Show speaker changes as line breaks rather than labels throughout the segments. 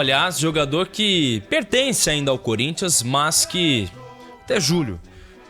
Aliás, jogador que pertence ainda ao Corinthians, mas que até julho,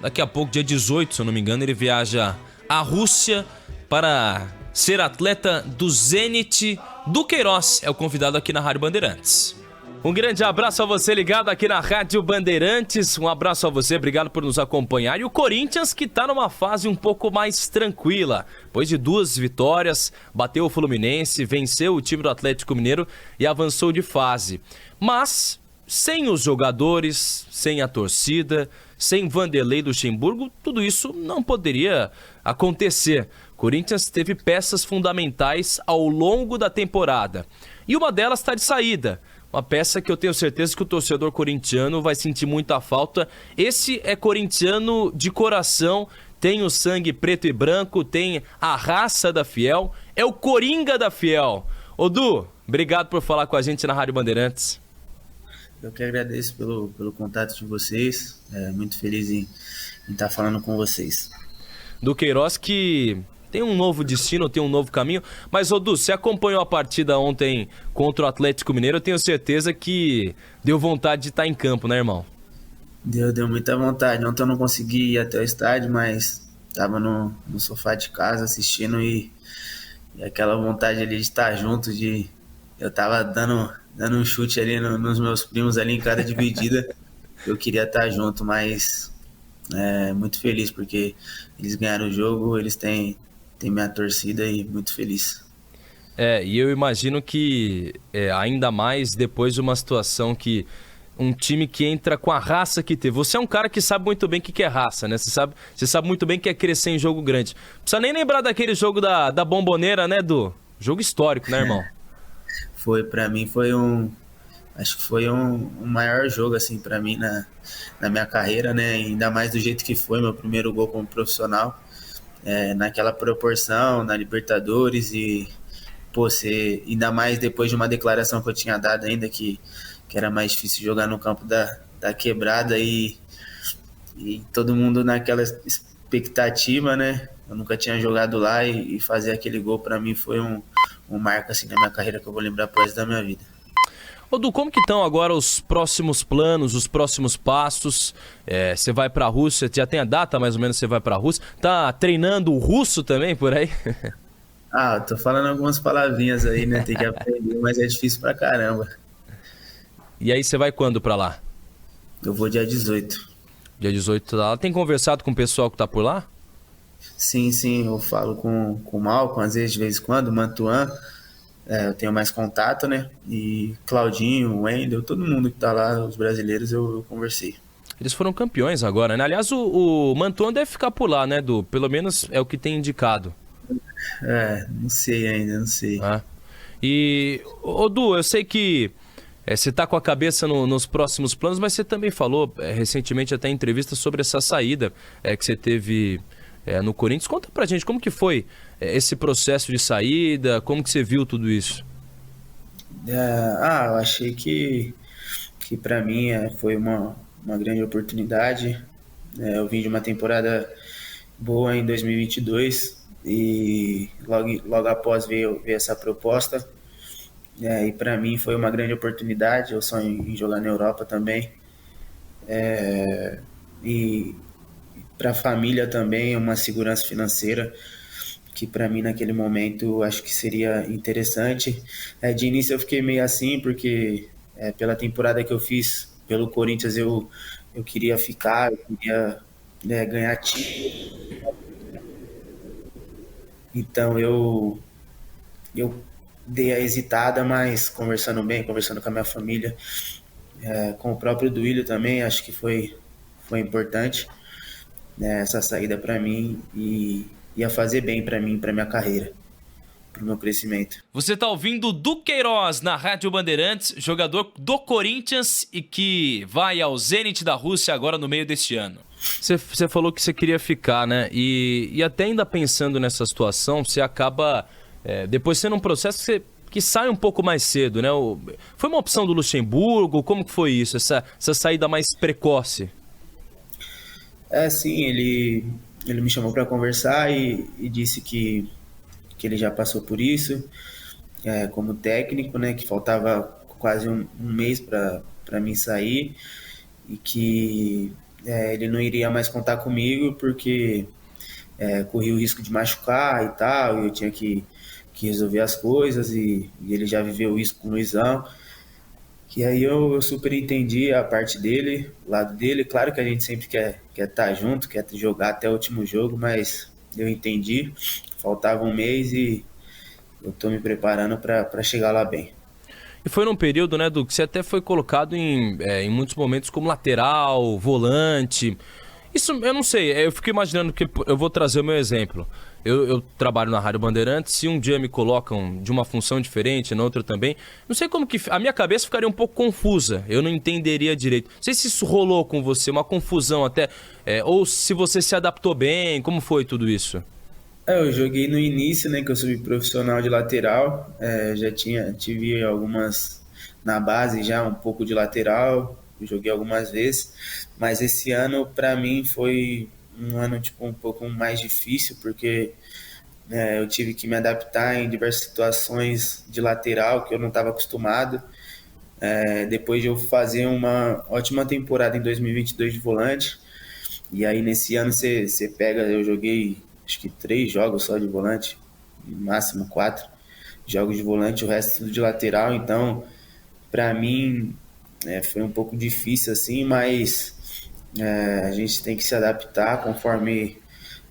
daqui a pouco, dia 18, se eu não me engano, ele viaja à Rússia para ser atleta do Zenit do Queiroz. É o convidado aqui na Rádio Bandeirantes. Um grande abraço a você ligado aqui na Rádio Bandeirantes. Um abraço a você, obrigado por nos acompanhar. E o Corinthians que tá numa fase um pouco mais tranquila. Depois de 2 vitórias, bateu o Fluminense, venceu o time do Atlético Mineiro e avançou de fase. Mas, sem os jogadores, sem a torcida, sem Vanderlei Luxemburgo, tudo isso não poderia acontecer. O Corinthians teve peças fundamentais ao longo da temporada. E uma delas está de saída. Uma peça que eu tenho certeza que o torcedor corintiano vai sentir muita falta. Esse é corintiano de coração, tem o sangue preto e branco, tem a raça da Fiel, é o Coringa da Fiel. Ô Du, obrigado por falar com a gente na Rádio Bandeirantes.
Eu que agradeço pelo contato de vocês, muito feliz em estar falando com vocês.
Do Queiroz que tem um novo destino, tem um novo caminho. Mas, Odu, você acompanhou a partida ontem contra o Atlético Mineiro, eu tenho certeza que deu vontade de estar em campo, né, irmão?
Deu muita vontade. Ontem eu não consegui ir até o estádio, mas estava no sofá de casa assistindo e aquela vontade ali de estar junto, eu estava dando um chute ali nos meus primos ali em cada dividida. Eu queria estar junto, mas muito feliz porque eles ganharam o jogo, eles têm minha torcida e muito feliz.
E eu imagino que ainda mais depois de uma situação que um time que entra com a raça que teve. Você é um cara que sabe muito bem o que é raça, né? Você sabe muito bem que é crescer em jogo grande. Não precisa nem lembrar daquele jogo da Bomboneira, né, Du? Jogo histórico, né, irmão?
Pra mim acho que foi um maior jogo assim para mim na minha carreira, né? Ainda mais do jeito que foi meu primeiro gol como profissional. Naquela proporção, na Libertadores e, ainda mais depois de uma declaração que eu tinha dado ainda que era mais difícil jogar no campo da quebrada e todo mundo naquela expectativa, né? Eu nunca tinha jogado lá e fazer aquele gol para mim foi um marco assim na minha carreira que eu vou lembrar pro resto da minha vida.
Ô Du, como que estão agora os próximos planos, os próximos passos? Você vai pra Rússia, já tem a data mais ou menos você vai pra Rússia? Tá treinando o russo também por aí?
Eu tô falando algumas palavrinhas aí, né? Tem que aprender, mas é difícil pra caramba.
E aí você vai quando pra lá?
Eu vou dia 18.
Dia 18 tá lá. Tem conversado com o pessoal que tá por lá?
Sim, eu falo com o Malcom, às vezes, de vez em quando, Mantuan. Eu tenho mais contato, né? E Claudinho, Wendel, todo mundo que tá lá, os brasileiros, eu conversei.
Eles foram campeões agora, né? Aliás, o Mantuan deve ficar por lá, né, Du? Pelo menos é o que tem indicado.
Não sei ainda, não sei.
E, ô Du, eu sei que você tá com a cabeça nos próximos planos, mas você também falou recentemente até em entrevista sobre essa saída que você teve no Corinthians. Conta pra gente como que foi esse processo de saída, como que você viu tudo isso?
Eu achei que para mim foi uma grande oportunidade. Eu vim de uma temporada boa em 2022 e logo após veio essa proposta. E para mim foi uma grande oportunidade. Eu sonho em jogar na Europa também. E para a família também, uma segurança financeira que para mim naquele momento acho que seria interessante. De início eu fiquei meio assim, porque pela temporada que eu fiz pelo Corinthians eu queria ficar, eu queria ganhar título. Então eu dei a hesitada, mas conversando com a minha família, com o próprio Duílio também, acho que foi importante, né, essa saída para mim e ia fazer bem para mim, para minha carreira, para o meu crescimento.
Você tá ouvindo Du Queiroz na Rádio Bandeirantes, jogador do Corinthians e que vai ao Zenit da Rússia agora no meio deste ano. Você falou que você queria ficar, né? E até ainda pensando nessa situação, você acaba depois sendo um processo que sai um pouco mais cedo, né? Foi uma opção do Luxemburgo? Como que foi isso, essa saída mais precoce?
Sim, ele me chamou para conversar e disse que ele já passou por isso como técnico, né? Que faltava quase um mês para mim sair e que ele não iria mais contar comigo porque corria o risco de machucar e tal, e eu tinha que resolver as coisas e ele já viveu isso com o Luizão. Que aí eu super entendi a parte dele, o lado dele. Claro que a gente sempre quer estar junto, quer jogar até o último jogo, mas eu entendi. Faltava um mês e eu tô me preparando para chegar lá bem.
E foi num período, né, Du, que você até foi colocado em muitos momentos como lateral, volante. Isso, eu não sei, eu fico imaginando que eu vou trazer o meu exemplo. Eu trabalho na Rádio Bandeirantes, se um dia me colocam de uma função diferente, na outra também, não sei como que... A minha cabeça ficaria um pouco confusa, eu não entenderia direito. Não sei se isso rolou com você, uma confusão até, ou se você se adaptou bem, como foi tudo isso?
Eu joguei no início, né, que eu sou profissional de lateral, tive algumas na base já, um pouco de lateral, joguei algumas vezes, mas esse ano para mim foi um ano tipo um pouco mais difícil, porque eu tive que me adaptar em diversas situações de lateral que eu não estava acostumado. Depois de eu fazer uma ótima temporada em 2022 de volante, e aí nesse ano você pega, eu joguei acho que 3 jogos só de volante, no máximo 4 jogos de volante, o resto tudo de lateral, então para mim foi um pouco difícil assim, mas a gente tem que se adaptar conforme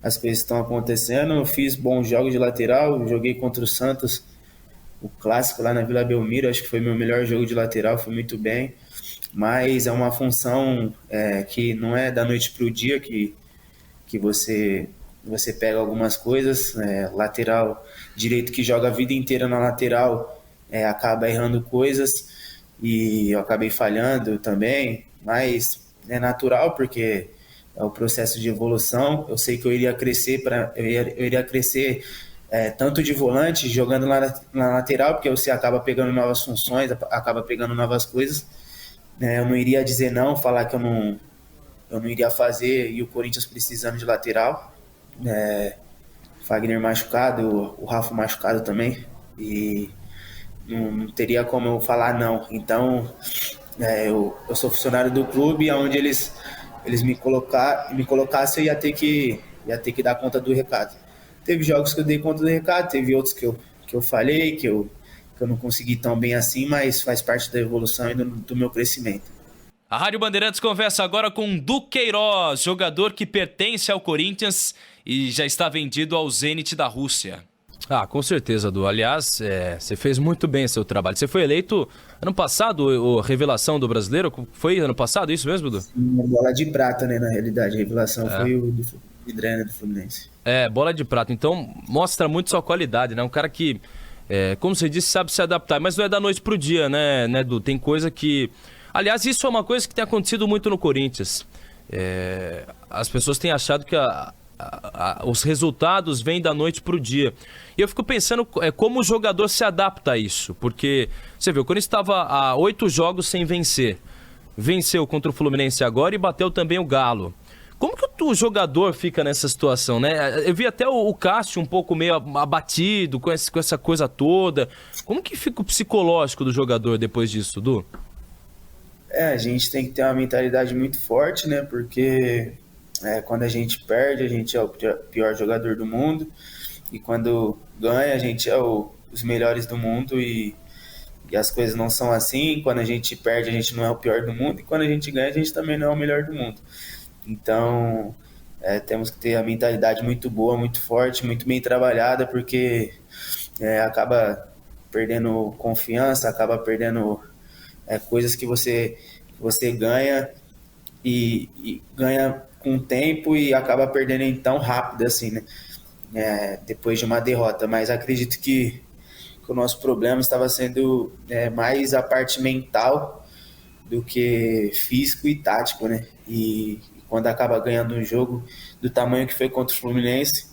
as coisas estão acontecendo. Eu fiz bons jogos de lateral, joguei contra o Santos, o clássico lá na Vila Belmiro, acho que foi meu melhor jogo de lateral, foi muito bem, mas é uma função que não é da noite para o dia que você pega algumas coisas. Lateral direito que joga a vida inteira na lateral acaba errando coisas e eu acabei falhando também, mas é natural porque é o processo de evolução. Eu sei que eu iria crescer tanto de volante, jogando lá na lateral, porque você acaba pegando novas funções, acaba pegando novas coisas. Eu não iria dizer não, falar que eu não iria fazer, e o Corinthians precisando de lateral. Fagner machucado, o Rafa machucado também, e não teria como eu falar não. Então, eu sou funcionário do clube, onde eles me colocassem, eu ia ter que dar conta do recado. Teve jogos que eu dei conta do recado, teve outros que eu falhei, que eu não consegui tão bem assim, mas faz parte da evolução e do meu crescimento.
A Rádio Bandeirantes conversa agora com Du Queiroz, jogador que pertence ao Corinthians e já está vendido ao Zenit da Rússia. Ah, com certeza, Du. Aliás, você fez muito bem seu trabalho. Você foi eleito ano passado, a revelação do brasileiro? Foi ano passado, isso mesmo, Du?
Sim, bola de prata, né, na realidade. A revelação foi o Vidrena do Fluminense.
Bola de prata. Então, mostra muito sua qualidade, né? Um cara que, como você disse, sabe se adaptar. Mas não é da noite pro dia, né, Du? Tem coisa que... Aliás, isso é uma coisa que tem acontecido muito no Corinthians. As pessoas têm achado que os resultados vêm da noite pro dia. E eu fico pensando como o jogador se adapta a isso. Porque, você vê, o Corinthians estava há 8 jogos sem vencer. Venceu contra o Fluminense agora e bateu também o Galo. Como que o jogador fica nessa situação, né? Eu vi até o Cássio um pouco meio abatido com essa coisa toda. Como que fica o psicológico do jogador depois disso, Du?
A gente tem que ter uma mentalidade muito forte, né? Porque quando a gente perde, a gente é o pior jogador do mundo. E quando ganha, a gente é os melhores do mundo. E as coisas não são assim. Quando a gente perde, a gente não é o pior do mundo. E quando a gente ganha, a gente também não é o melhor do mundo. Então, temos que ter a mentalidade muito boa, muito forte, muito bem trabalhada, porque acaba perdendo confiança, acaba perdendo coisas que você ganha e ganha com o tempo e acaba perdendo tão rápido assim, né? Depois de uma derrota. Mas acredito que o nosso problema estava sendo mais a parte mental do que físico e tático, né? E quando acaba ganhando um jogo do tamanho que foi contra o Fluminense,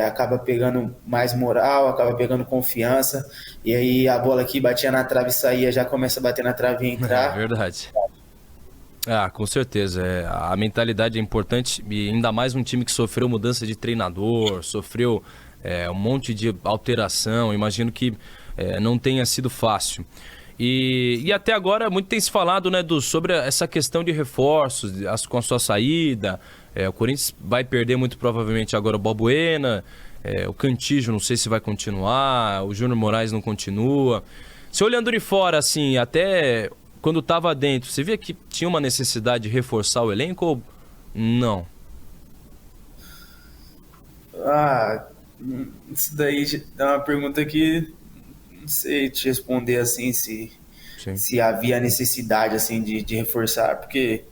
acaba pegando mais moral, acaba pegando confiança, e aí a bola aqui batia na trave e saía, já começa a bater na trave e entrar.
É verdade. Com certeza. A mentalidade é importante, e ainda mais um time que sofreu mudança de treinador, sofreu um monte de alteração. Imagino que não tenha sido fácil. E até agora muito tem se falado, né, sobre essa questão de reforços, com a sua saída. O Corinthians vai perder muito provavelmente agora o Balbuena, o Cantillo não sei se vai continuar, o Júnior Moraes não continua. Você olhando de fora, assim, até quando estava dentro, você via que tinha uma necessidade de reforçar o elenco ou não?
Isso daí é uma pergunta que não sei te responder assim se havia necessidade assim de reforçar, porque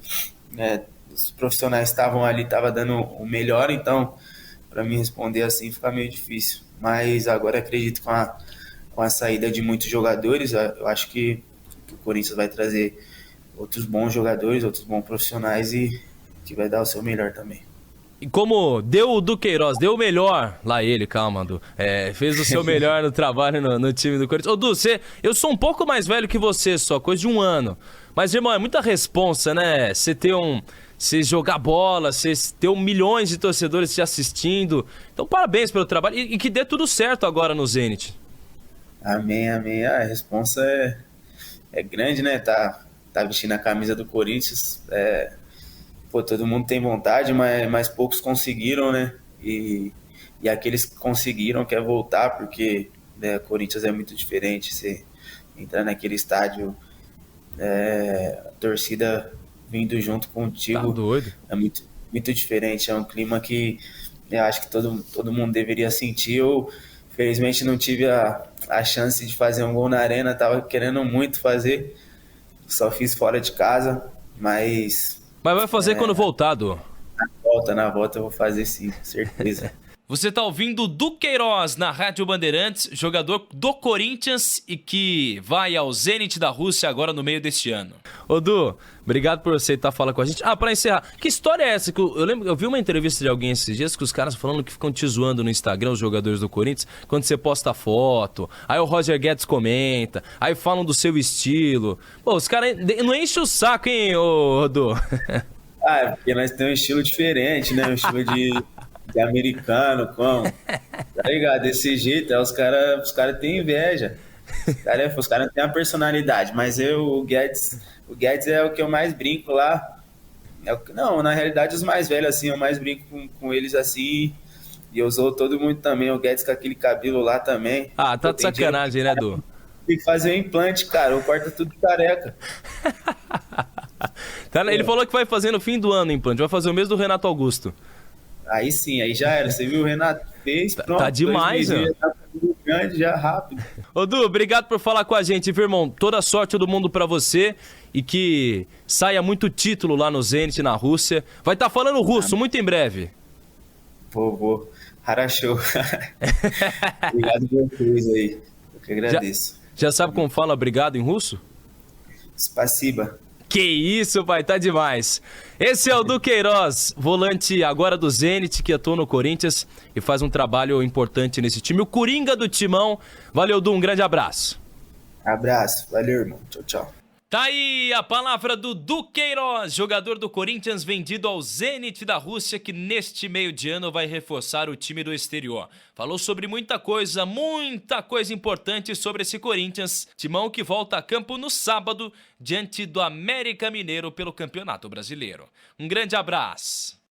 né, os profissionais estavam ali, estavam dando o melhor, então para mim responder assim fica meio difícil. Mas agora acredito com a saída de muitos jogadores, eu acho que o Corinthians vai trazer outros bons jogadores, outros bons profissionais e que vai dar o seu melhor também.
E como deu o Duqueiroz, deu o melhor, lá ele, calma, Du, fez o seu melhor no trabalho no time do Corinthians. Ô Du, eu sou um pouco mais velho que você, só coisa de 1 ano, mas irmão, é muita responsa, né, você jogar bola, você ter milhões de torcedores te assistindo, então parabéns pelo trabalho e que dê tudo certo agora no Zenit.
Amém, amém. A responsa é grande, né, tá vestindo a camisa do Corinthians, todo mundo tem vontade, mas poucos conseguiram, né? E aqueles que conseguiram quer voltar, porque né, Corinthians é muito diferente. Você entrar naquele estádio, a torcida vindo junto contigo.
Tá doido.
É muito, muito diferente. É um clima que eu acho que todo mundo deveria sentir. Eu, felizmente, não tive a chance de fazer um gol na arena. Tava querendo muito fazer. Só fiz fora de casa, mas
vai fazer quando voltar, Du.
Na volta eu vou fazer sim, com certeza.
Você tá ouvindo Duqueiroz na Rádio Bandeirantes, jogador do Corinthians e que vai ao Zenit da Rússia agora no meio deste ano. Ô Du, obrigado por aceitar falar com a gente. Pra encerrar, que história é essa? Eu vi uma entrevista de alguém esses dias que os caras falando que ficam te zoando no Instagram, os jogadores do Corinthians, quando você posta foto, aí o Roger Guedes comenta, aí falam do seu estilo. Pô, os caras não enchem o saco, hein, ô Du?
Porque nós temos um estilo diferente, né? Um estilo de americano, como? Tá ligado? Desse jeito, os cara têm inveja. Os caras não têm a personalidade, mas o Guedes é o que eu mais brinco lá. Não, na realidade, os mais velhos, assim, eu mais brinco com eles assim. E eu zoo todo mundo também. O Guedes com aquele cabelo lá também.
Tá de sacanagem, né, Du?
Tem que fazer um implante, cara. Eu corto tudo careca.
Ele falou que vai fazer no fim do ano o implante. Vai fazer o mesmo do Renato Augusto.
Aí sim, aí já era. Você viu, o Renato fez, pronto.
Tá demais, né?
Tá grande, já rápido.
Ô Du, obrigado por falar com a gente, viu, irmão? Toda a sorte do mundo pra você e que saia muito título lá no Zenit, na Rússia. Vai estar falando russo muito em breve.
Vou. Harashou. Obrigado por vocês aí. Eu que agradeço.
Já sabe como fala obrigado em russo?
Spasiba.
Que isso, pai, tá demais. Esse é o Duqueiroz, volante agora do Zenit, que atua no Corinthians e faz um trabalho importante nesse time. O Coringa do Timão. Valeu, Du, um grande abraço.
Abraço, valeu, irmão. Tchau, tchau.
Tá aí a palavra do Duqueiroz, jogador do Corinthians vendido ao Zenit da Rússia, que neste meio de ano vai reforçar o time do exterior. Falou sobre muita coisa importante sobre esse Corinthians. Timão que volta a campo no sábado, diante do América Mineiro pelo Campeonato Brasileiro. Um grande abraço.